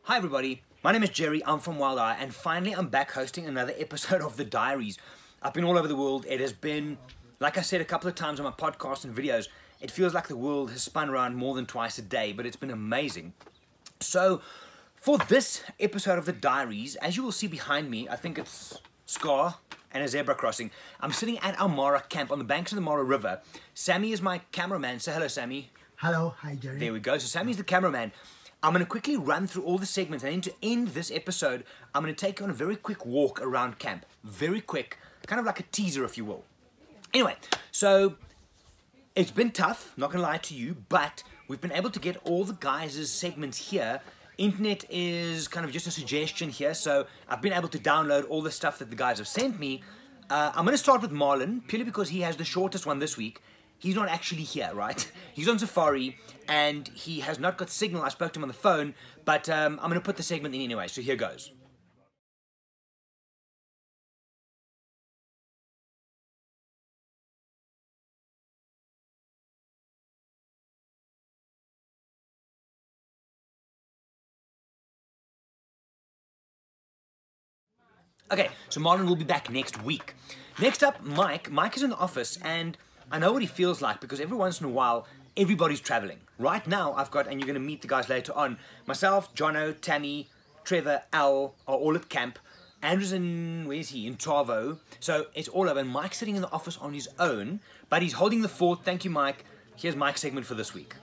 Hi everybody, my name is Gerry, I'm from Wild Eye, and finally I'm back hosting another episode of The Diaries. I've been all over the world. It has been, like I said a couple of times on my podcast and videos, it feels like the world has spun around more than twice a day, but it's been amazing. So, for this episode of The Diaries, as you will see behind me, I think it's Scar and a zebra crossing. I'm sitting at our Mara camp on the banks of the Mara River. Sammy is my cameraman. Say hello, Sammy. Hello, hi Gerry. There we go. So Sammy's the cameraman. I'm going to quickly run through all the segments, and then to end this episode, I'm going to take you on a very quick walk around camp. Very quick, kind of like a teaser, if you will. Anyway, so it's been tough, not going to lie to you, but we've been able to get all the guys' segments here. Internet is kind of just a suggestion here, so I've been able to download all the stuff that the guys have sent me. I'm going to start with Marlon, purely because he has the shortest one this week. He's not actually here, right? He's on safari, and he has not got signal. I spoke to him on the phone, but I'm going to put the segment in anyway, so here goes. Okay, so Marlon will be back next week. Next up, Mike. Mike is in the office, and I know what he feels like because every once in a while, everybody's traveling. Right now, I've got, and you're going to meet the guys later on, myself, Jono, Tammy, Trevor, Al are all at camp. Andrew's in, where is he? In Tsavo. So it's all over, and Mike's sitting in the office on his own, but he's holding the fort. Thank you, Mike. Here's Mike's segment for this week.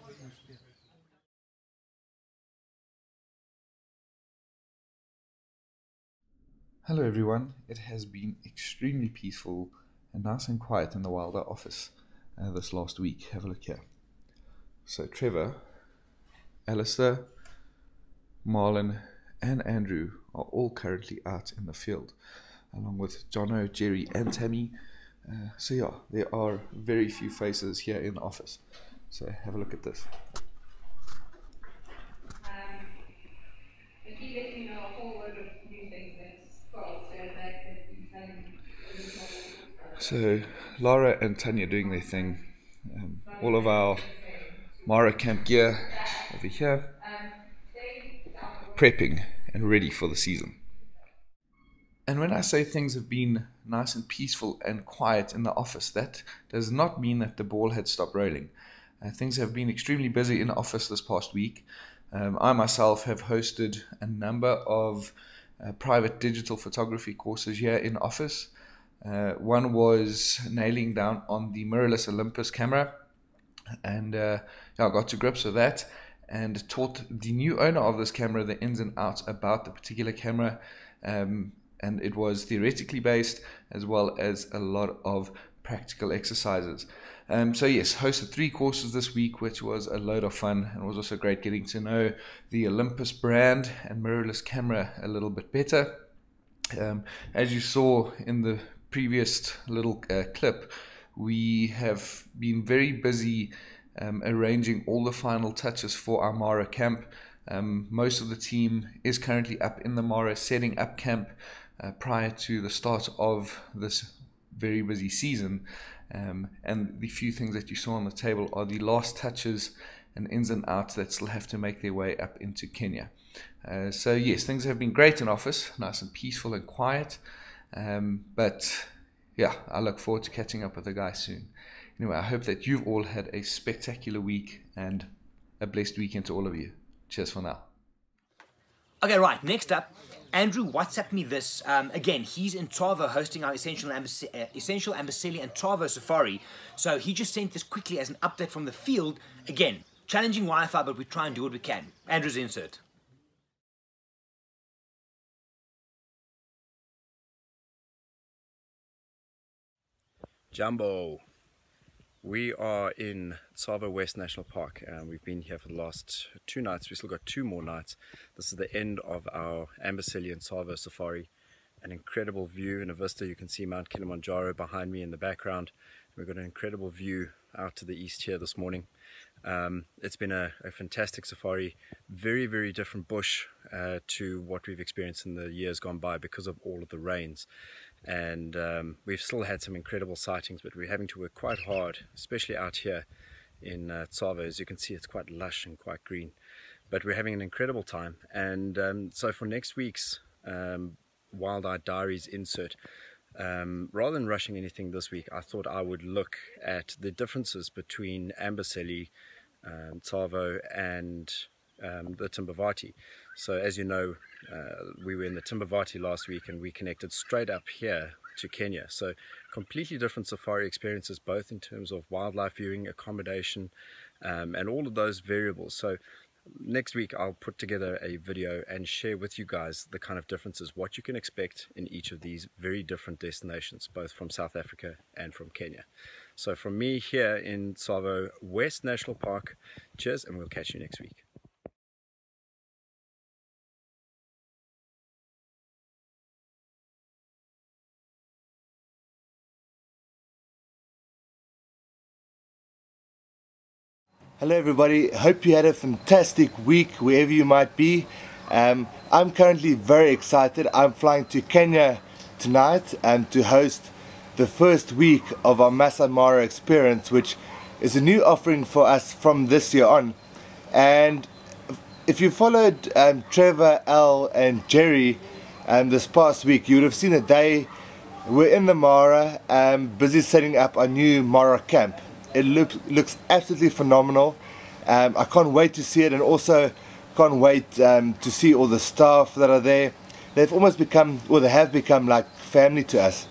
Hello everyone, it has been extremely peaceful and nice and quiet in the Wild Eye office this last week. Have a look here. So Trevor, Alistair, Marlon and Andrew are all currently out in the field, along with Jono, Gerry and Tammy. So yeah, there are very few faces here in the office. So have a look at this. So Lara and Tanya doing their thing. All of our Mara camp gear over here, prepping and ready for the season. And when I say things have been nice and peaceful and quiet in the office, that does not mean that the ball had stopped rolling. Things have been extremely busy in the office this past week. I myself have hosted a number of private digital photography courses here in office. One was nailing down on the mirrorless Olympus camera, and I got to grips with that and taught the new owner of this camera the ins and outs about the particular camera, and it was theoretically based as well as a lot of practical exercises. So yes, hosted 3 courses this week, which was a load of fun, and it was also great getting to know the Olympus brand and mirrorless camera a little bit better. As you saw in the previous little clip, we have been very busy arranging all the final touches for our Mara camp. Most of the team is currently up in the Mara setting up camp prior to the start of this very busy season, and the few things that you saw on the table are the last touches and ins and outs that still have to make their way up into Kenya. So yes, things have been great in office, nice and peaceful and quiet. But yeah, I look forward to catching up with the guys soon. Anyway, I hope that you've all had a spectacular week and a blessed weekend to all of you. Cheers for now. Okay, right, next up, Andrew WhatsApped me this. Again, he's in Tsavo hosting our Essential Amboseli and Tsavo Safari. So he just sent this quickly as an update from the field. Again, challenging Wi-Fi, but we try and do what we can. Andrew's insert. Jumbo. We are in Tsavo West National Park, and we've been here for the last 2 nights. We've still got 2 more nights. This is the end of our Amboseli and Tsavo safari. An incredible view and a vista. You can see Mount Kilimanjaro behind me in the background. We've got an incredible view out to the east here this morning. It's been a fantastic safari. Very, very different bush to what we've experienced in the years gone by because of all of the rains. And we've still had some incredible sightings, but we're having to work quite hard, especially out here in Tsavo. As you can see, it's quite lush and quite green. but we're having an incredible time. And so for next week's Wild Eye Diaries insert, rather than rushing anything this week, I thought I would look at the differences between Amboseli, Tsavo and the Timbavati. So as you know, we were in the Timbavati last week and we connected straight up here to Kenya. So completely different safari experiences, both in terms of wildlife viewing, accommodation, and all of those variables. So next week I'll put together a video and share with you guys the kind of differences, what you can expect in each of these very different destinations, both from South Africa and from Kenya. So from me here in Tsavo West National Park, cheers, and we'll catch you next week. Hello everybody, hope you had a fantastic week wherever you might be. I'm currently very excited. I'm flying to Kenya tonight to host the first week of our Masai Mara experience, which is a new offering for us from this year on. And if you followed Trevor, Al and Gerry this past week, you would have seen that they were in the Mara busy setting up a new Mara camp. It looks absolutely phenomenal. I can't wait to see it, and also can't wait to see all the staff that are there. They've almost become, or they have become, like family to us.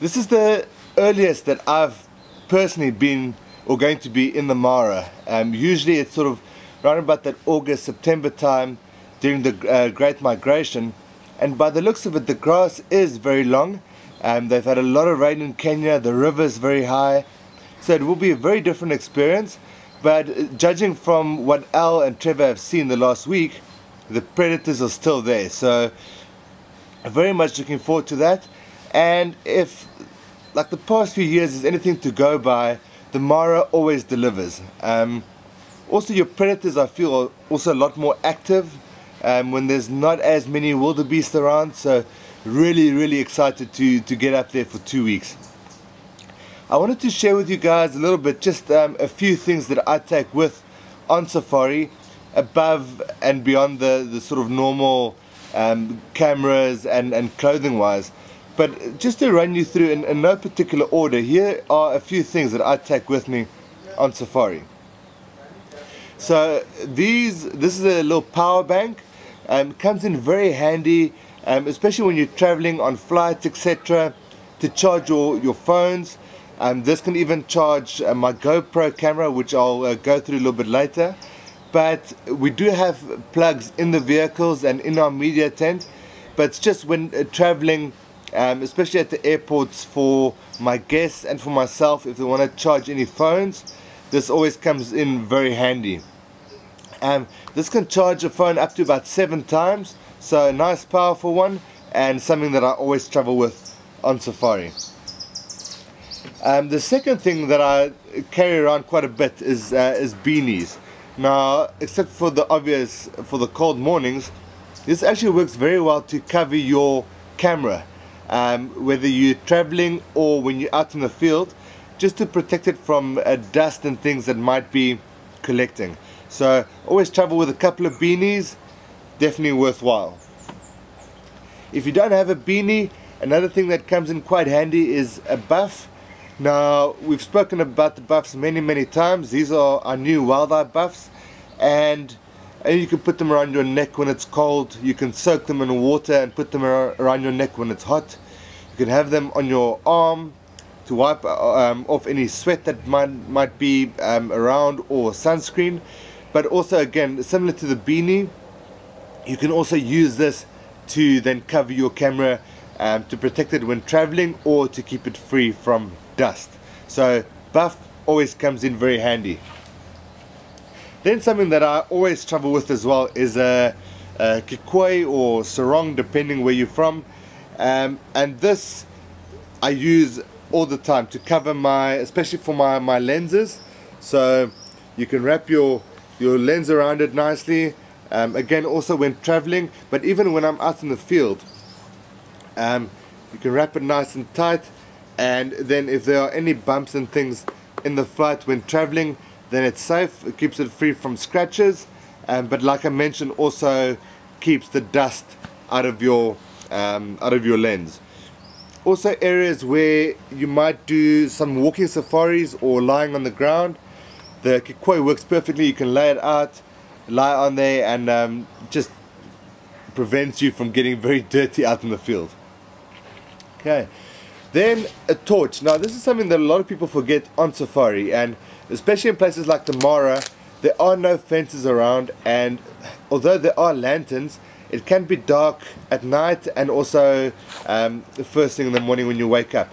This is the earliest that I've personally been or going to be in the Mara. Usually it's sort of around about that August, September time during the Great Migration, and by the looks of it the grass is very long. They've had a lot of rain in Kenya, the river's very high, so it will be a very different experience. But judging from what Al and Trevor have seen the last week, the predators are still there, so I'm very much looking forward to that. And if, like the past few years, is anything to go by, the Mara always delivers. Also your predators, I feel, are also a lot more active when there's not as many wildebeest around, so really excited to get up there for 2 weeks. I wanted to share with you guys a little bit, just a few things that I take with on safari above and beyond the sort of normal cameras and clothing wise. But just to run you through in no particular order, here are a few things that I take with me on safari. So this is a little power bank. Comes in very handy, especially when you're traveling on flights, etc., to charge your phones. This can even charge my GoPro camera, which I'll go through a little bit later. But we do have plugs in the vehicles and in our media tent, but it's just when traveling, especially at the airports, for my guests and for myself, if they want to charge any phones, this always comes in very handy. This can charge a phone up to about 7 times, so a nice powerful one, and something that I always travel with on safari. The second thing that I carry around quite a bit is beanies. Now, except for the obvious, for the cold mornings, this actually works very well to cover your camera, whether you're traveling or when you're out in the field, just to protect it from dust and things that might be collecting. So always travel with a couple of beanies, definitely worthwhile. If you don't have a beanie, another thing that comes in quite handy is a buff. Now, we've spoken about the buffs many times. These are our new Wild Eye buffs, and you can put them around your neck when it's cold. You can soak them in water and put them around your neck when it's hot. You can have them on your arm to wipe off any sweat that might be around, or sunscreen. But also, again, similar to the beanie, you can also use this to then cover your camera to protect it when traveling, or to keep it free from dust. So buff always comes in very handy. Then something that I always travel with as well is a kikoi or sarong, depending where you're from, and this I use all the time to cover especially for my lenses. So you can wrap your lens around it nicely, again also when traveling, but even when I'm out in the field, you can wrap it nice and tight, and then if there are any bumps and things in the flight when traveling, then it's safe. It keeps it free from scratches, but like I mentioned, also keeps the dust out of your lens. Also areas where you might do some walking safaris or lying on the ground, the kikoi works perfectly. You can lay it out, lie on there, and just prevents you from getting very dirty out in the field. Okay, then a torch. Now this is something that a lot of people forget on safari, and especially in places like the Mara, there are no fences around, and although there are lanterns, it can be dark at night and also the first thing in the morning when you wake up.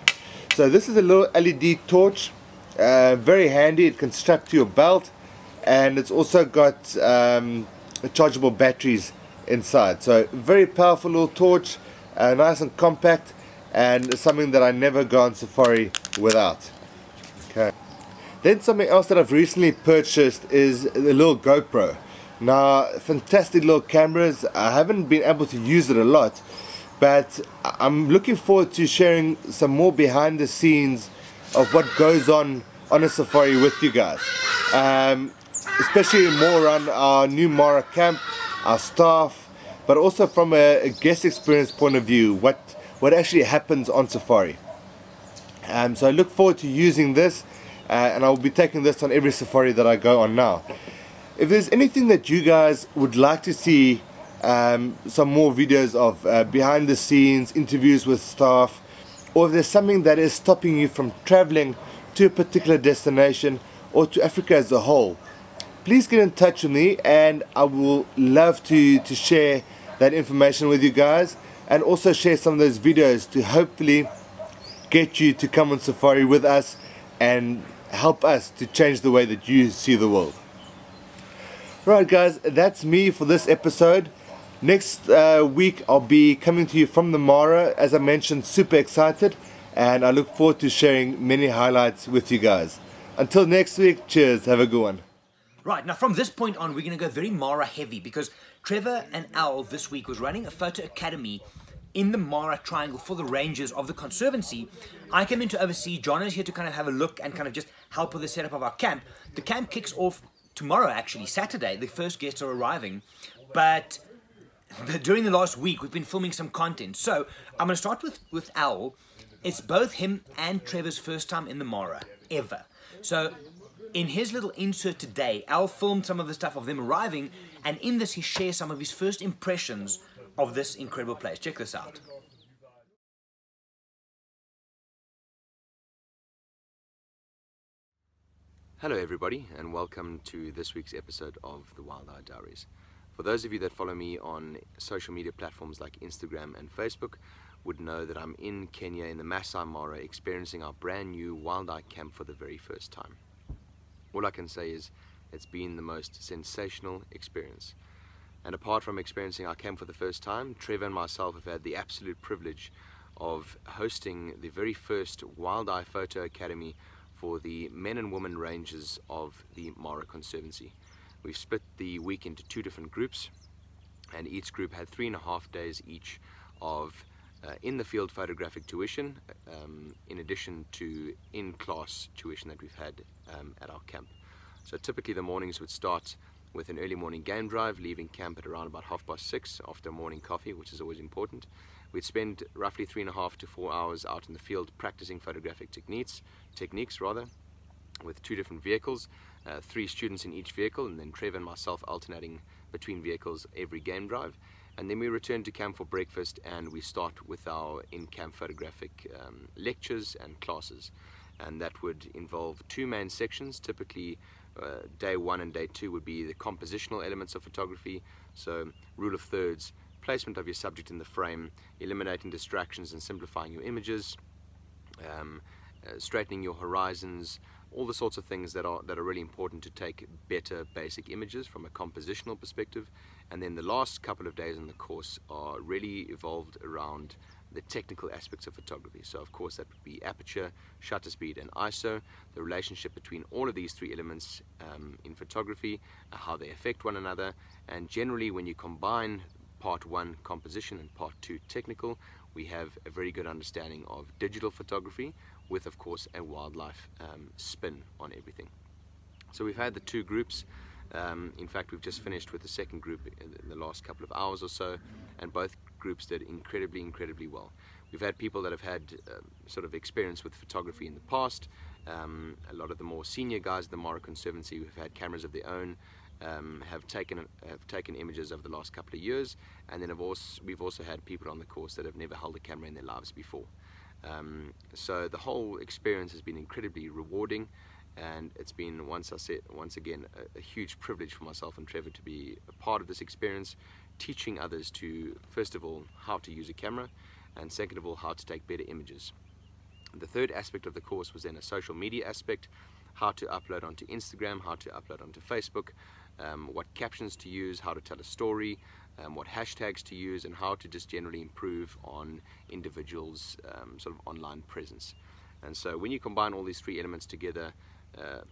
So this is a little LED torch, very handy. It can strap to your belt, and it's also got chargeable batteries inside. So very powerful little torch, nice and compact, and something that I never go on safari without. Okay. Then something else that I've recently purchased is a little GoPro. Now, fantastic little cameras. I haven't been able to use it a lot, but I'm looking forward to sharing some more behind the scenes of what goes on a safari with you guys, especially more around our new Mara camp, our staff, but also from a guest experience point of view, what actually happens on safari. So I look forward to using this, and I'll be taking this on every safari that I go on now. If there's anything that you guys would like to see, some more videos of behind the scenes, interviews with staff, or if there's something that is stopping you from traveling to a particular destination or to Africa as a whole, please get in touch with me, and I will love to share that information with you guys, and also share some of those videos to hopefully get you to come on safari with us and help us to change the way that you see the world. Right guys, that's me for this episode. Next week I'll be coming to you from the Mara. As I mentioned, super excited, and I look forward to sharing many highlights with you guys. Until next week, cheers, have a good one. Right, now from this point on, we're going to go very Mara heavy, because Trevor and Al this week was running a photo academy in the Mara Triangle for the rangers of the Conservancy. I came in to oversee. John is here to kind of have a look and kind of just help with the setup of our camp. The camp kicks off tomorrow, actually, Saturday. The first guests are arriving, but during the last week we've been filming some content. So I'm going to start with Al. It's both him and Trevor's first time in the Mara ever. So in his little insert today, Al filmed some of the stuff of them arriving, and in this he shares some of his first impressions of this incredible place. Check this out. Hello everybody, and welcome to this week's episode of the Wild Eye Diaries. For those of you that follow me on social media platforms like Instagram and Facebook would know that I'm in Kenya in the Masai Mara experiencing our brand new Wild Eye camp for the very first time. All I can say is it's been the most sensational experience. And apart from experiencing our camp for the first time, Trevor and myself have had the absolute privilege of hosting the very first Wild Eye Photo Academy for the men and women rangers of the Mara Conservancy. We've split the week into 2 different groups, and each group had 3.5 days each of in-the-field photographic tuition, in addition to in-class tuition that we've had at our camp. So typically the mornings would start with an early morning game drive, leaving camp at around about 6:30 after morning coffee, which is always important. We'd spend roughly 3.5 to 4 hours out in the field practicing photographic techniques, with 2 different vehicles, 3 students in each vehicle, and then Trevor and myself alternating between vehicles every game drive. And then we return to camp for breakfast, and we start with our in-camp photographic lectures and classes. And that would involve 2 main sections. Typically day 1 and day 2 would be the compositional elements of photography, so rule of thirds, placement of your subject in the frame, eliminating distractions and simplifying your images, straightening your horizons, all the sorts of things that are really important to take better basic images from a compositional perspective. And then the last couple of days in the course are really evolved around the technical aspects of photography. So of course that would be aperture, shutter speed and ISO, the relationship between all of these 3 elements in photography, how they affect one another, and generally when you combine part 1 composition and part 2 technical, we have a very good understanding of digital photography with of course a wildlife spin on everything. So we've had the 2 groups In fact, we've just finished with the second group in the last couple of hours or so, and both groups did incredibly well. We've had people that have had sort of experience with photography in the past. A lot of the more senior guys at the Mara Conservancy who've had cameras of their own have taken images over the last couple of years, and then we've also had people on the course that have never held a camera in their lives before. So the whole experience has been incredibly rewarding, and it's been, once again, a huge privilege for myself and Trevor to be a part of this experience, teaching others to, first of all, how to use a camera, and second of all, how to take better images. The third aspect of the course was then a social media aspect, how to upload onto Instagram, how to upload onto Facebook, what captions to use, how to tell a story, what hashtags to use, and how to just generally improve on individuals' sort of online presence. And so when you combine all these three elements together,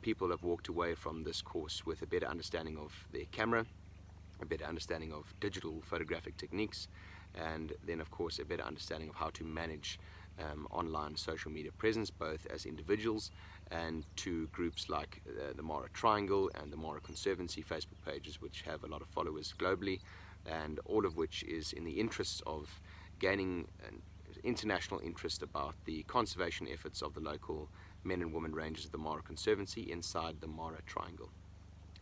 people have walked away from this course with a better understanding of their camera, a better understanding of digital photographic techniques, and then of course a better understanding of how to manage online social media presence, both as individuals and to groups like the Mara Triangle and the Mara Conservancy Facebook pages, which have a lot of followers globally, and all of which is in the interests of gaining an international interest about the conservation efforts of the local men and women rangers of the Mara Conservancy inside the Mara Triangle.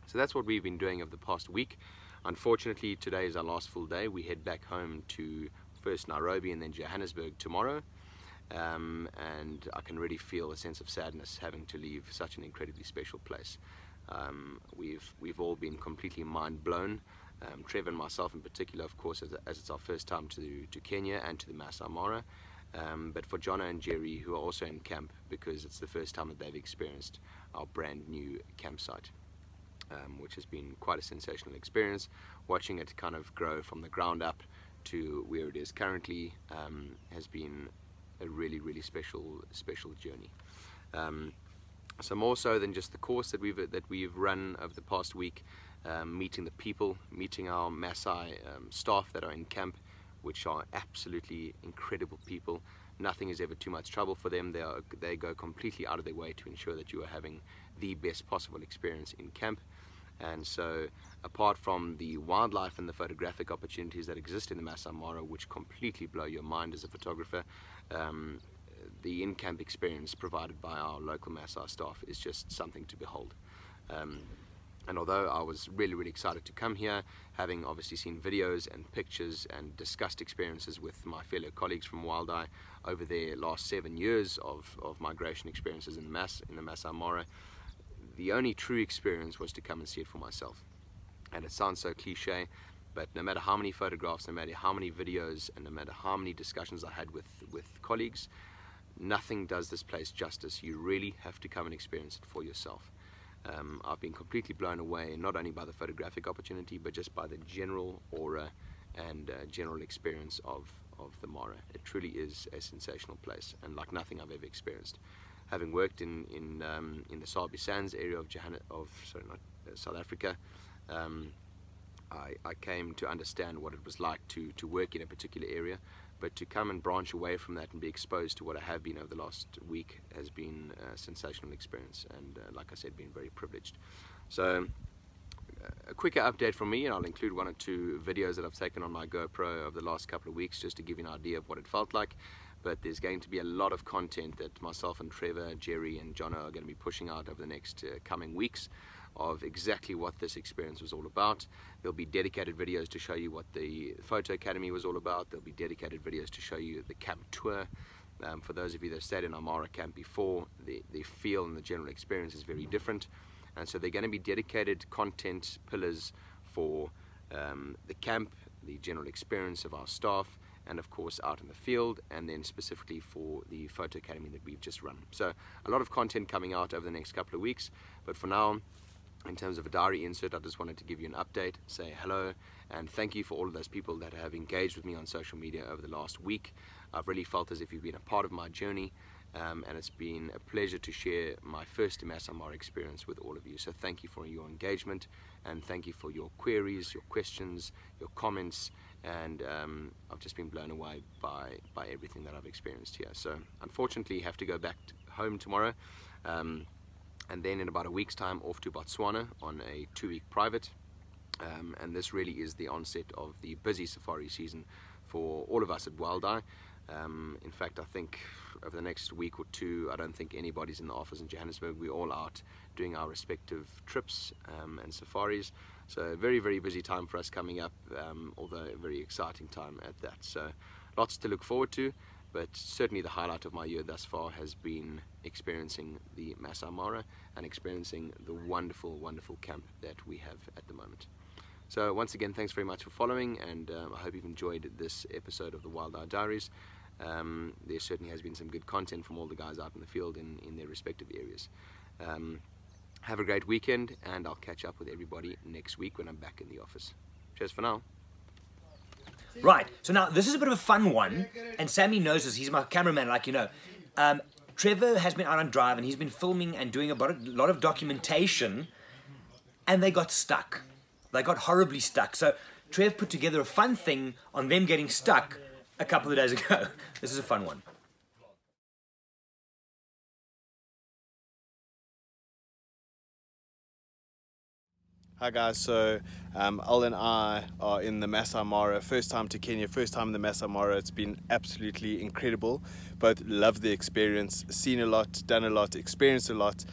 So that's what we've been doing over the past week. Unfortunately, today is our last full day. We head back home to first Nairobi and then Johannesburg tomorrow. And I can really feel a sense of sadness having to leave such an incredibly special place. We've all been completely mind blown. Trevor and myself in particular, of course, as it's our first time to Kenya and to the Masai Mara. But for Johan and Gerry, who are also in camp, because it's the first time that they've experienced our brand new campsite, which has been quite a sensational experience. Watching it kind of grow from the ground up to where it is currently has been a really special journey. So more so than just the course that we've run over the past week, meeting the people, meeting our Maasai staff that are in camp, which are absolutely incredible people. Nothing is ever too much trouble for them. They go completely out of their way to ensure that you are having the best possible experience in camp. And so, apart from the wildlife and the photographic opportunities that exist in the Masai Mara, which completely blow your mind as a photographer, the in-camp experience provided by our local Masai staff is just something to behold. And although I was really excited to come here, having obviously seen videos and pictures and discussed experiences with my fellow colleagues from Wild Eye over their last 7 years of migration experiences in the Masai Mara, the only true experience was to come and see it for myself. And it sounds so cliche, but no matter how many photographs, no matter how many videos, and no matter how many discussions I had with colleagues, nothing does this place justice. You really have to come and experience it for yourself. I've been completely blown away, not only by the photographic opportunity, but just by the general aura and general experience of the Mara. It truly is a sensational place, and like nothing I've ever experienced. Having worked in the Sabi Sands area of South Africa, I came to understand what it was like to work in a particular area, but to come and branch away from that and be exposed to what I have been over the last week has been a sensational experience, and like I said, been very privileged. So a quicker update from me, and I'll include 1 or 2 videos that I've taken on my GoPro over the last couple of weeks just to give you an idea of what it felt like. But there's going to be a lot of content that myself and Trevor, Gerry and Johan are going to be pushing out over the next coming weeks of exactly what this experience was all about. There'll be dedicated videos to show you what the Photo Academy was all about. There'll be dedicated videos to show you the camp tour. For those of you that stayed in our Mara camp before, the feel and the general experience is very different. And so they're going to be dedicated content pillars for the camp, the general experience of our staff, and of course out in the field, and then specifically for the Photo Academy that we've just run. So a lot of content coming out over the next couple of weeks, but for now, in terms of a diary insert, I just wanted to give you an update, say hello, and thank you for all of those people that have engaged with me on social media over the last week. I've really felt as if you've been a part of my journey, and it's been a pleasure to share my first Masai Mara experience with all of you. So thank you for your engagement, and thank you for your queries, your questions, your comments, and I've just been blown away by everything that I've experienced here. So unfortunately I have to go back home tomorrow, and then in about a week's time off to Botswana on a 2-week private. And this really is the onset of the busy safari season for all of us at Wild Eye. In fact, I think over the next week or two, I don't think anybody's in the office in Johannesburg. We're all out doing our respective trips and safaris. So a very, very busy time for us coming up, although a very exciting time at that. So lots to look forward to, but certainly the highlight of my year thus far has been experiencing the Masai Mara and experiencing the wonderful, wonderful camp that we have at the moment. So once again, thanks very much for following, and I hope you've enjoyed this episode of the Wild Eye Diaries. There certainly has been some good content from all the guys out in the field in their respective areas. Have a great weekend, and I'll catch up with everybody next week when I'm back in the office. Cheers for now. Right, so now this is a bit of a fun one, and Sammy knows this, he's my cameraman, like you know. Trevor has been out on drive, and he's been filming and doing a lot of documentation, and they got stuck. They got horribly stuck. So Trev put together a fun thing on them getting stuck a couple of days ago. This is a fun one. Hi guys, so Al and I are in the Masai Mara, first time to Kenya, first time in the Masai Mara. It's been absolutely incredible. Both love the experience, seen a lot, done a lot, experienced a lot.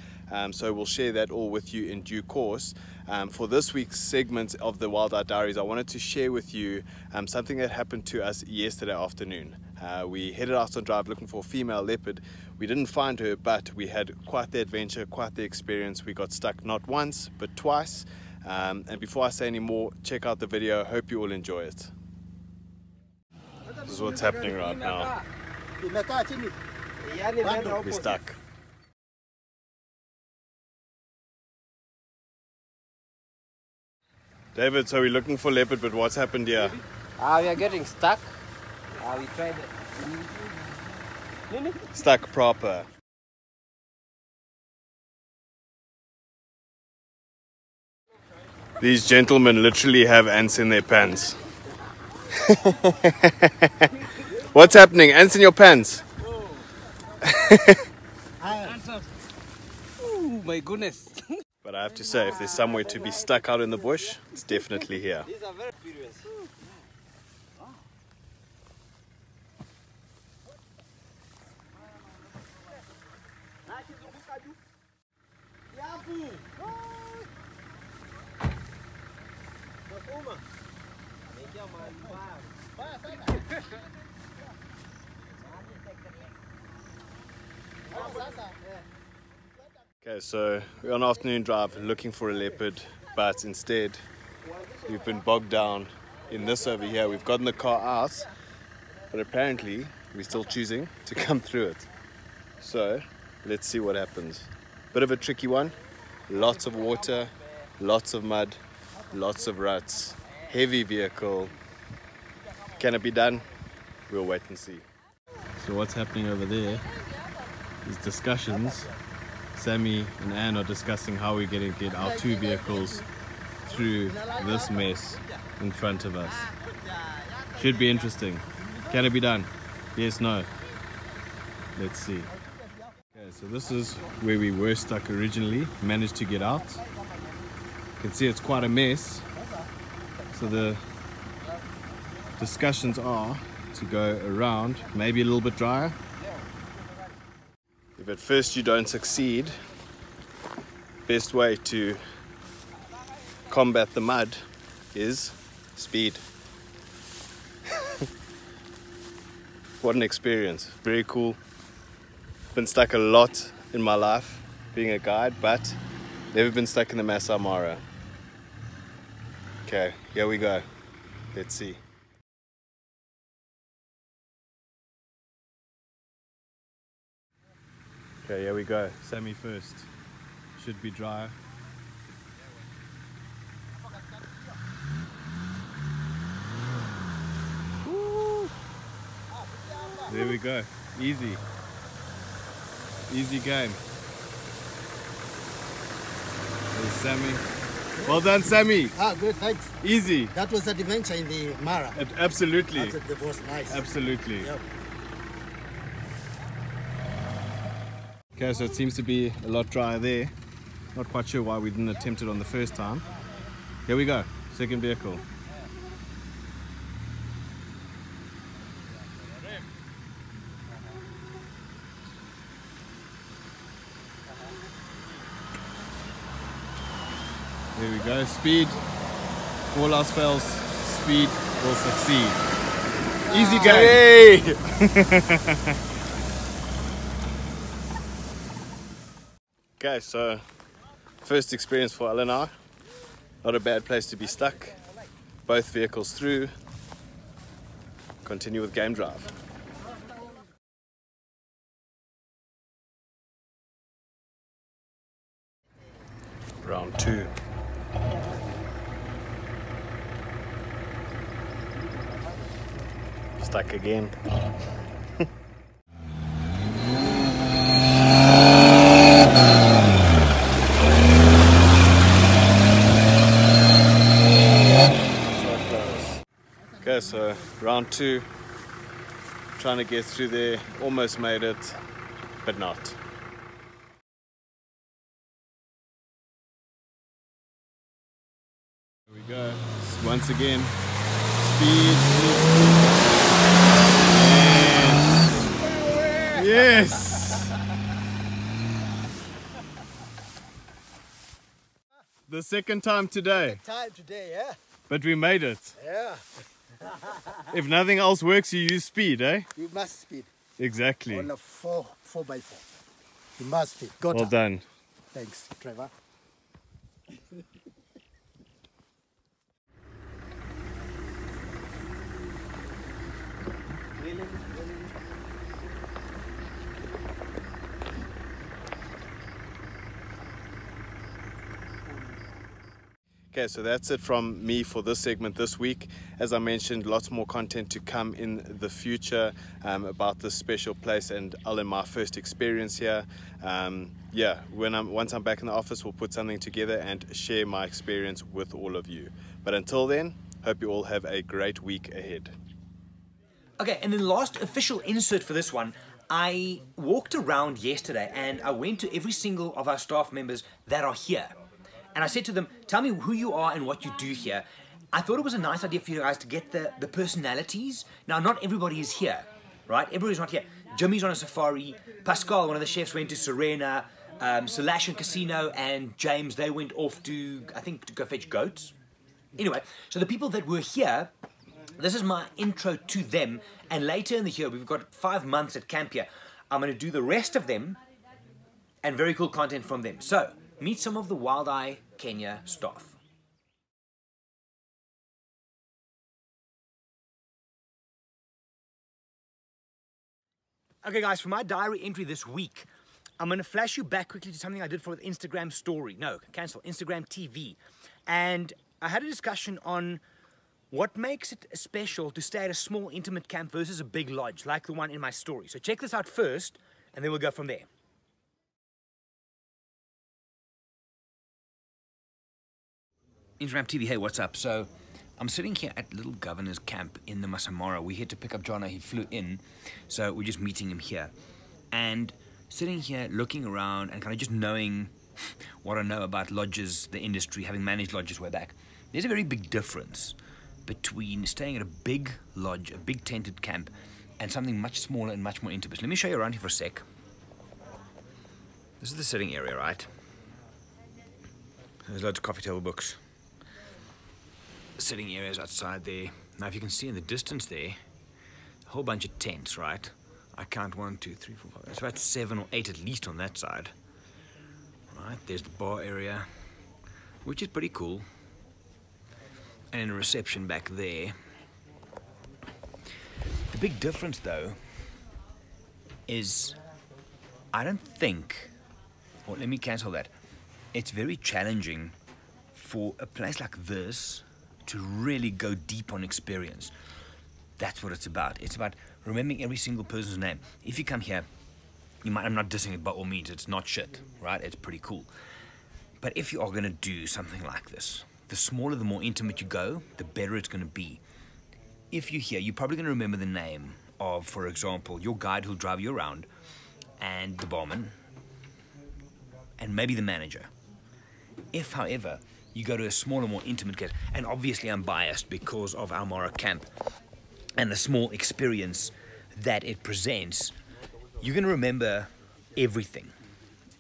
So we'll share that all with you in due course. For this week's segment of the Wild Eye Diaries, I wanted to share with you something that happened to us yesterday afternoon. We headed out on drive looking for a female leopard. We didn't find her, but we had quite the adventure, quite the experience. We got stuck not once, but twice. And before I say any more, check out the video. Hope you all enjoy it. This is what's happening right now. We're stuck. David, so we're looking for leopard, but what's happened here? We are getting stuck. We tried it. Stuck proper. These gentlemen literally have ants in their pants. What's happening? Ants in your pants? Oh my goodness. But I have to say, if there's somewhere to be stuck out in the bush, it's definitely here. These are very experienced. Okay, so we're on an afternoon drive looking for a leopard, but instead we've been bogged down in this over here. We've gotten the car out, but apparently we're still choosing to come through it. So let's see what happens. Bit of a tricky one. Lots of water, lots of mud, lots of ruts, heavy vehicle. Can it be done? We'll wait and see. So what's happening over there is discussions. Sammy and Anne are discussing how we're going to get our two vehicles through this mess in front of us. Should be interesting. Can it be done? Yes, no. Let's see. Okay, so this is where we were stuck originally. Managed to get out. You can see it's quite a mess. So the discussions are to go around, maybe a little bit drier. If at first you don't succeed, best way to combat the mud is speed. What an experience. Very cool. Been stuck a lot in my life being a guide, but never been stuck in the Masai Mara. Okay, here we go. Let's see. Okay, here we go. Sammy first. Should be dry. Woo. There we go. Easy. Easy game. There's Sammy. Well done, Sammy. Good, thanks. Easy. That was an adventure in the Mara. Absolutely. That was nice. Absolutely. Yep. Okay, so it seems to be a lot drier there. Not quite sure why we didn't attempt it on the first time. Here we go, second vehicle. There we go, speed. All else fails, speed will succeed. Easy game. Okay, so first experience for Al and I. Not a bad place to be stuck. Both vehicles through. Continue with game drive. Round 2. Stuck again. Okay, so round 2, trying to get through there, almost made it, but not. Here we go, once again, speed, and yes! The second time today. Yeah. But we made it. Yeah. If nothing else works, you use speed, eh? You must speed. Exactly. On a 4x4. You must speed. Got Well it. done. Thanks, Trevor. Okay, so that's it from me for this segment this week. As I mentioned, lots more content to come in the future about this special place and Al and my first experience here. Yeah, once I'm back in the office, we'll put something together and share my experience with all of you. But until then, hope you all have a great week ahead. Okay, and then the last official insert for this one, I walked around yesterday and I went to every single of our staff members that are here. And I said to them, tell me who you are and what you do here. I thought it was a nice idea for you guys to get the personalities. Now, not everybody is here, right? Everybody's not here. Jimmy's on a safari. Pascal, one of the chefs, went to Serena. Salash and Casino and James, they went off to, I think, to go fetch goats. Anyway, so the people that were here, this is my intro to them. And later in the year, we've got 5 months at camp here. I'm going to do the rest of them and very cool content from them. So, meet some of the Wild Eye Kenya staff. Okay guys, for my diary entry this week, I'm going to flash you back quickly to something I did for the Instagram story. No, cancel, Instagram TV. And I had a discussion on what makes it special to stay at a small intimate camp versus a big lodge like the one in my story. So check this out first, and then we'll go from there. Instagram TV, hey, what's up? So, I'm sitting here at Little Governor's Camp in the Masamara. We're here to pick up Johan. He flew in, so we're just meeting him here. And sitting here, looking around, and kind of just knowing what I know about lodges, the industry, having managed lodges way back. There's a very big difference between staying at a big lodge, a big tented camp, and something much smaller and much more intimate. Let me show you around here for a sec. This is the sitting area, right? There's loads of coffee table books. Sitting areas outside there. Now if you can see in the distance there, a whole bunch of tents, right? I count 1, 2, 3, 4, 5. It's about 7 or 8 at least on that side. Right, there's the bar area, which is pretty cool. And then a reception back there. The big difference though is I don't think, or let me cancel that. It's very challenging for a place like this to really go deep on experience. That's what it's about. It's about remembering every single person's name. If you come here, you might, I'm not dissing it by all means, it's not shit, right? It's pretty cool. But if you are gonna do something like this, the smaller, the more intimate you go, the better it's gonna be. If you're here, you're probably gonna remember the name of, for example, your guide who'll drive you around, and the barman, and maybe the manager. If, however, you go to a smaller, more intimate case, and obviously I'm biased because of our Mara camp and the small experience that it presents, you're going to remember everything.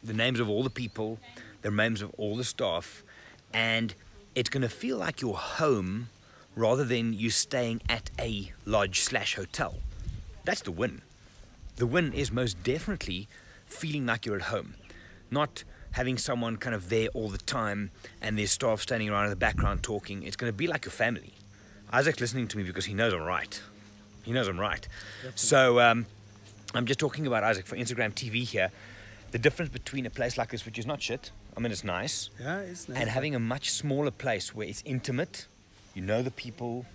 The names of all the people, the names of all the staff, and it's going to feel like you're home rather than you staying at a lodge/hotel. That's the win. The win is most definitely feeling like you're at home, not having someone kind of there all the time and there's staff standing around in the background talking. It's going to be like your family. Isaac's listening to me because he knows I'm right. He knows I'm right. Definitely. So I'm just talking about Isaac for Instagram TV here. The difference between a place like this, which is not shit, I mean, it's nice. Yeah, it's nice. And having a much smaller place where it's intimate, you know the people,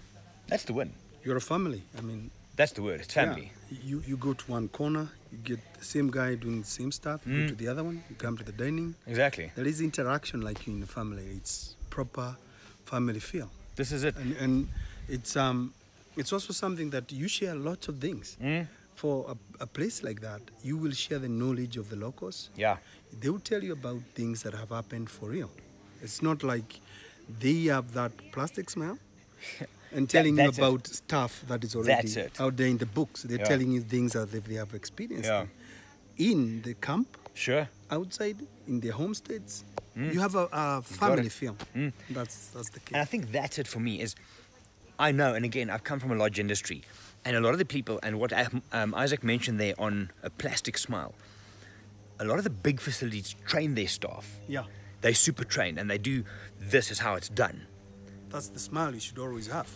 that's the win. You're a family. I mean, that's the word, it's family. Yeah. You go to one corner, you get the same guy doing the same stuff, you go to the other one, you come to the dining. Exactly. There is interaction like you in the family. It's proper family feel. This is it. And it's also something that you share lots of things. For a place like that, you will share the knowledge of the locals. Yeah. They will tell you about things that have happened for real. It's not like they have that plastic smile and telling you about stuff that is already out there in the books. They're telling you things that they have experienced in the camp, outside, in their homesteads. You have a family feel. That's the key. And I think that's it for me is, I know, and again, I've come from a lodge industry, and a lot of the people, and what Isaac mentioned there on a plastic smile, a lot of the big facilities train their staff. Yeah. They're super trained, and they do, this is how it's done. That's the smile you should always have.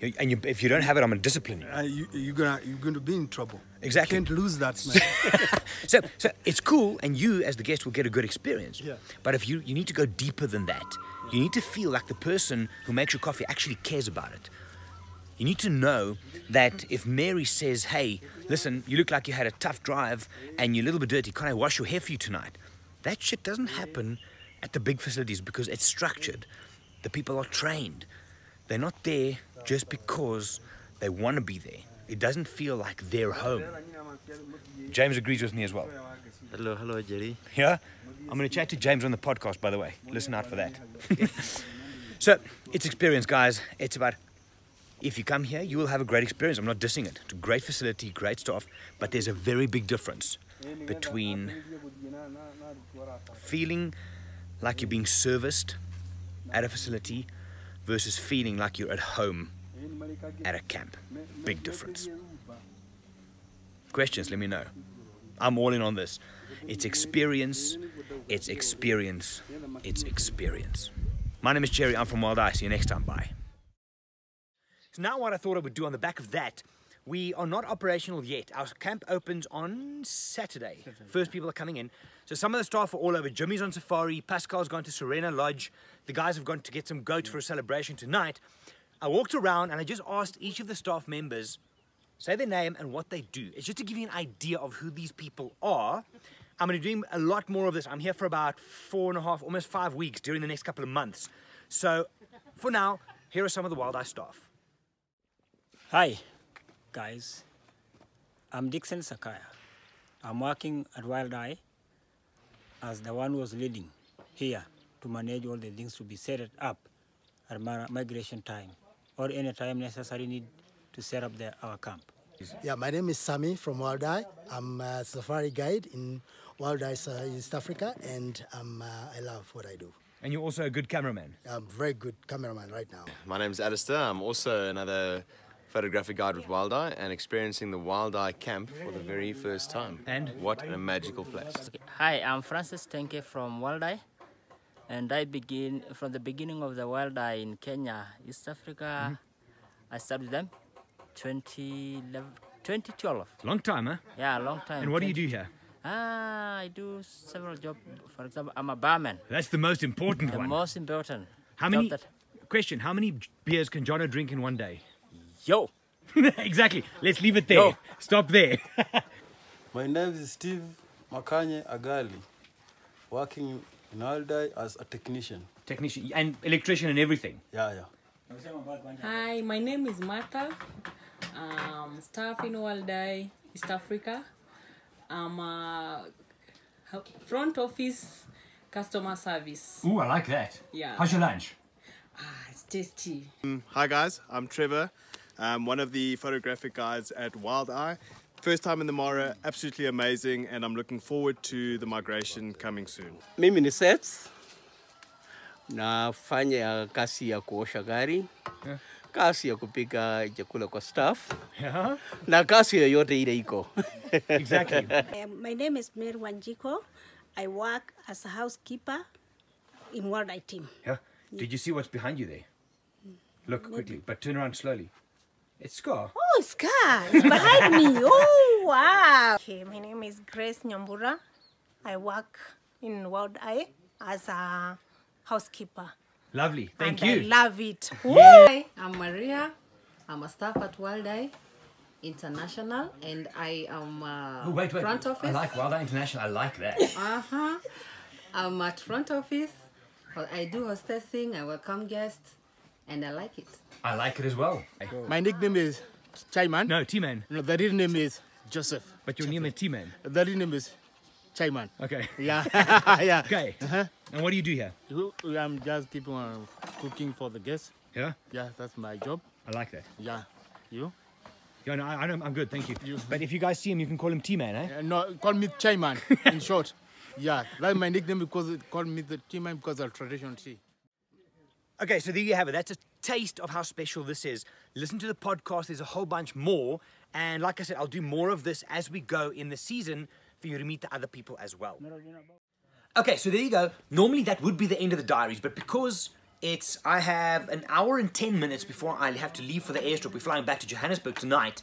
And if you don't have it, I'm going to discipline you. You're going to be in trouble. Exactly. You can't lose that smile. So it's cool, and you, as the guest, will get a good experience. Yeah. But if you need to go deeper than that. You need to feel like the person who makes your coffee actually cares about it. You need to know that if Mary says, hey, listen, you look like you had a tough drive and you're a little bit dirty, can I wash your hair for you tonight? That shit doesn't happen at the big facilities because it's structured. The people are trained. They're not there just because they want to be there. It doesn't feel like their home. James agrees with me as well. Hello, Gerry. Yeah? I'm going to chat to James on the podcast, by the way. Listen out for that. So, it's experience, guys. It's about, if you come here, you will have a great experience. I'm not dissing it. It's a great facility, great staff, but there's a very big difference between feeling like you're being serviced at a facility versus feeling like you're at home at a camp. Big difference. Questions, let me know. I'm all in on this. It's experience, it's experience, it's experience. My name is Gerry, I'm from Wild Eye. See you next time, bye. So now what I thought I would do on the back of that, we are not operational yet. Our camp opens on Saturday. First people are coming in. So some of the staff are all over. Jimmy's on safari, Pascal's gone to Serena Lodge. The guys have gone to get some goat for a celebration tonight. I walked around and I just asked each of the staff members, say their name and what they do. It's just to give you an idea of who these people are. I'm going to be doing a lot more of this. I'm here for about 4.5, almost 5 weeks during the next couple of months. So for now, here are some of the Wild Eye staff. Hi, guys. I'm Dixon Sakaya. I'm working at Wild Eye as the one who was leading here to manage all the things to be set up at migration time or any time necessary need to set up our camp. Yeah, my name is Sami from Wild Eye. I'm a safari guide in Wild Eye, East Africa, and I love what I do. And you're also a good cameraman. I'm a very good cameraman right now. My name is Alistair. I'm also another photographic guide with Wild Eye and experiencing the Wild Eye camp for the very first time. And what a magical place. Hi, I'm Francis Tenke from Wild Eye, and I begin from the beginning of the Wild Eye in Kenya, East Africa. I started with them 2012. Long time, huh? Yeah, long time. And what do you do here? I do several jobs. For example, I'm a barman. That's the most important one. The most important. How many beers can Jono drink in one day? Yo! Exactly. Let's leave it there. Yo. Stop there. My name is Steve Makanye Agali, working in Wild Eye as a technician. Technician and electrician and everything? Yeah. Hi, my name is Martha. Staff in Wild Eye, East Africa. I'm a front office customer service. Ooh, I like that. Yeah. How's your lunch? It's tasty. Hi guys, I'm Trevor. I'm one of the photographic guides at Wild Eye. First time in the Mara, absolutely amazing, and I'm looking forward to the migration coming soon. Mimi ni Sets. Nafanya kazi ya kuosha gari. Kazi ya kupika chakula kwa staff. Na kazi yoyote ile iko. Exactly. My name is Mary Wanjiko. I work as a housekeeper in Wild Eye team. Yeah. Did you see what's behind you there? Look quickly, but turn around slowly. It's Scar. Oh, Scar! It's behind me. Oh, wow. Okay, my name is Grace Nyambura. I work in Wild Eye as a housekeeper. Lovely. Thank and you. I love it. Hi, I'm Maria. I'm a staff at Wild Eye International, and I am wait. front office. I like Wild Eye International. I like that. I'm at front office. I do hostessing. I welcome guests, and I like it. I like it as well. My nickname is Chaiman. No, T-Man. No, the real name is Joseph. But your name is T-Man. The real name is Chaiman. Okay. Yeah. Yeah. Okay. And what do you do here? I'm just keeping on cooking for the guests. Yeah? Yeah, that's my job. I like that. Yeah. You? Yeah, no, I'm good, thank you. But if you guys see him, you can call him T-Man, eh? No, call me Chaiman in short. Yeah, that's my nickname because it called me the Chaiman because of traditional tea. Okay, so there you have it. That's a taste of how special this is. Listen to the podcast. There's a whole bunch more. And like I said, I'll do more of this as we go in the season for you to meet the other people as well. Okay, so there you go. Normally that would be the end of the diaries, but because I have an hour and 10 minutes before I have to leave for the airstrip. We're flying back to Johannesburg tonight.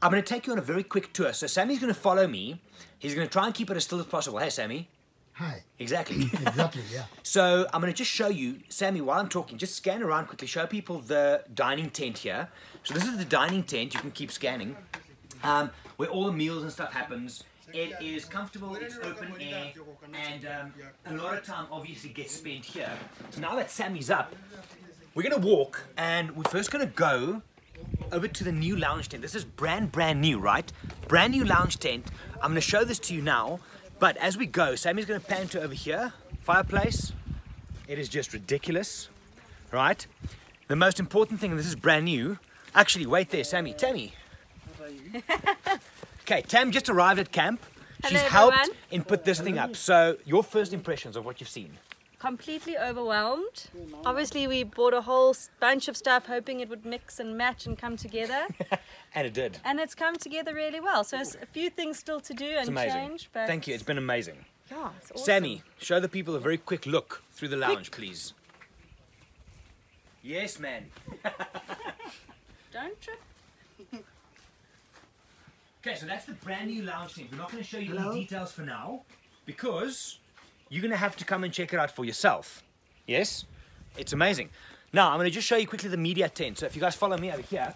I'm going to take you on a very quick tour. So Sammy's going to follow me. He's going to try and keep it as still as possible. Hey, Sammy. Hi. Exactly. Exactly, yeah. So I'm going to just show you, Sammy, while I'm talking, just scan around quickly, show people the dining tent here. So this is the dining tent. You can keep scanning. Where all the meals and stuff happens. It is comfortable, it's open air, and a lot of time obviously gets spent here. So now that Sammy's up, we're going to walk, and we're first going to go over to the new lounge tent. This is brand new, right? Brand new lounge tent. I'm going to show this to you now, but as we go, Sammy's going to pan to over here. Fireplace. It is just ridiculous, right? The most important thing, and this is brand new. Actually, wait there, Sammy. Tammy. Okay, Tam just arrived at camp. She's helped in put this thing up. So, your first impressions of what you've seen? Completely overwhelmed. Obviously, we bought a whole bunch of stuff hoping it would mix and match and come together. And it did. And it's come together really well. So, there's a few things still to do and change. But thank you, it's been amazing. Yeah, it's awesome. Sammy, show the people a very quick look through the lounge, please. Yes, man. Don't trip. Okay, so that's the brand new lounge tent. We're not going to show you any details for now because you're going to have to come and check it out for yourself. Yes? It's amazing. Now, I'm going to just show you quickly the media tent. So if you guys follow me over here,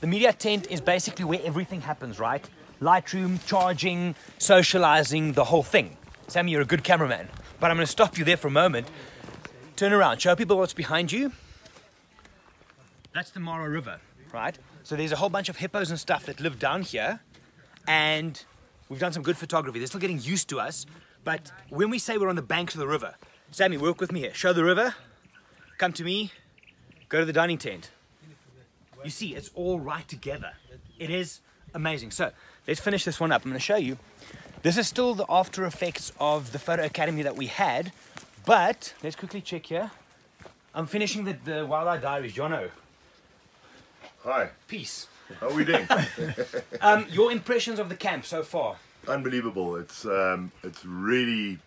the media tent is basically where everything happens, right? Lightroom, charging, socializing, the whole thing. Sammy, you're a good cameraman, but I'm going to stop you there for a moment. Turn around, show people what's behind you. That's the Mara River, right? So there's a whole bunch of hippos and stuff that live down here, and we've done some good photography. They're still getting used to us, but when we say we're on the banks of the river, Sammy, work with me here. Show the river, come to me, go to the dining tent. You see, it's all right together. It is amazing. So let's finish this one up. I'm going to show you. This is still the after effects of the photo academy that we had, but let's quickly check here. I'm finishing the Wild Eye Diaries. Jono. Hi. Peace. How are we doing? Your impressions of the camp so far? Unbelievable. It's really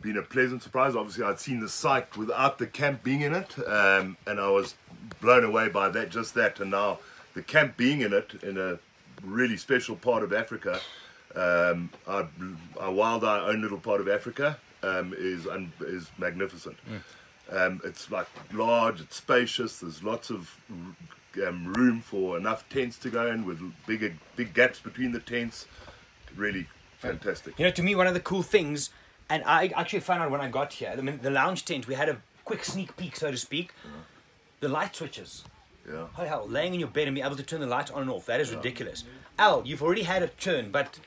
been a pleasant surprise. Obviously, I'd seen the site without the camp being in it, and I was blown away by that, just that. And now the camp being in it, in a really special part of Africa, our Wild Eye own little part of Africa, is magnificent. It's like large, it's spacious, there's lots of room for enough tents to go in with big gaps between the tents. Really fantastic. You know, to me, one of the cool things, and I actually found out when I got here, I mean, the lounge tent, we had a quick sneak peek, so to speak. The light switches. Yeah. Holy hell, laying in your bed and be able to turn the lights on and off, that is ridiculous. Al, you've already had a turn, but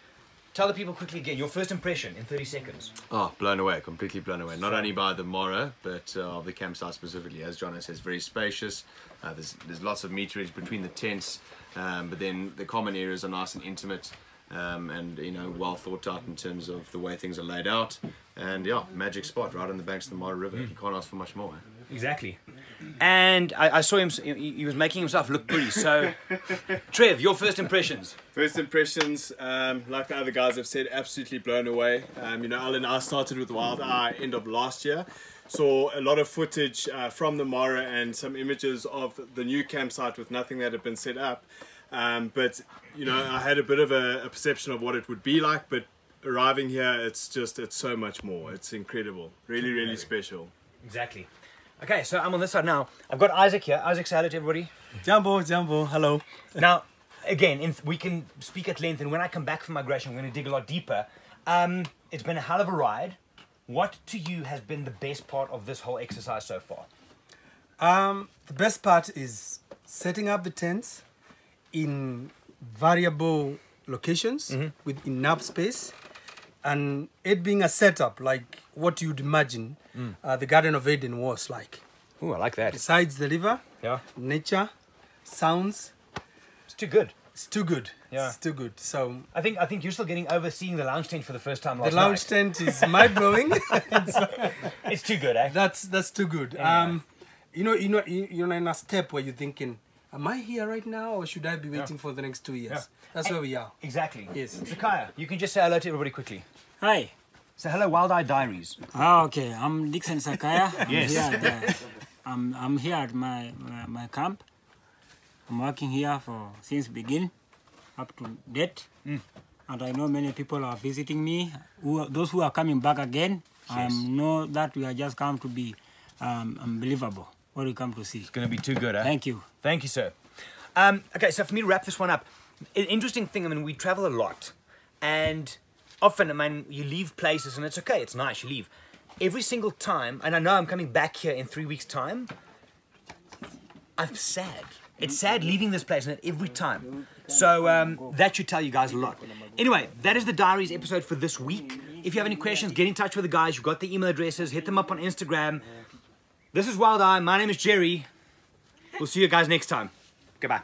tell the people quickly again, your first impression in 30 seconds. Oh, blown away, completely blown away. Not only by the Mora, but of the campsite specifically. As Johan says, very spacious. There's lots of meterage between the tents, but then the common areas are nice and intimate, and you know, well thought out in terms of the way things are laid out. And yeah, magic spot right on the banks of the Mora River. You can't ask for much more. Exactly. And I saw him, he was making himself look pretty. So, Trev, your first impressions? First impressions, like the other guys have said, absolutely blown away. You know, Alan and I started with Wild Eye end of last year. Saw a lot of footage from the Mora and some images of the new campsite with nothing that had been set up. But, you know, I had a bit of a perception of what it would be like, but arriving here, it's so much more. It's incredible. Really, really special. Exactly. Okay, so I'm on this side now. I've got Isaac here. Isaac, say hello to everybody. Jambo, hello. Now, again, we can speak at length, and when I come back from migration, we're going to dig a lot deeper. It's been a hell of a ride. What to you has been the best part of this whole exercise so far? The best part is setting up the tents in variable locations with enough space, and it being a setup like what you'd imagine the Garden of Eden was like. Ooh, I like that. Besides the river, yeah, nature, sounds. It's too good. It's too good. Yeah, it's too good. So I think you're still getting over seeing the lounge tent for the first time last night. The lounge tent is mind blowing. It's too good, eh? That's too good. Yeah. You're in a step where you're thinking, am I here right now, or should I be waiting for the next 2 years? Yeah. That's where we are. Exactly. Yes. Zakaya, you can just say hello to everybody quickly. Hi. Say hello, Wild Eye Diaries. Oh, okay. I'm Dixon Sakaya. Yes. I'm here at my camp. I'm working here since begin up to date. And I know many people are visiting me. Those who are coming back again, I know that we are just come to be unbelievable. What we come to see. It's going to be too good, eh? Thank you. Thank you, sir. Okay, so for me to wrap this one up, an interesting thing, I mean, we travel a lot, and often, I mean, you leave places and it's okay, it's nice, you leave. Every single time, and I know I'm coming back here in 3 weeks' time, I'm sad. It's sad leaving this place, and every time. So that should tell you guys a lot. Anyway, that is the Diaries episode for this week. If you have any questions, get in touch with the guys. You've got the email addresses. Hit them up on Instagram. This is Wild Eye. My name is Gerry. We'll see you guys next time. Goodbye.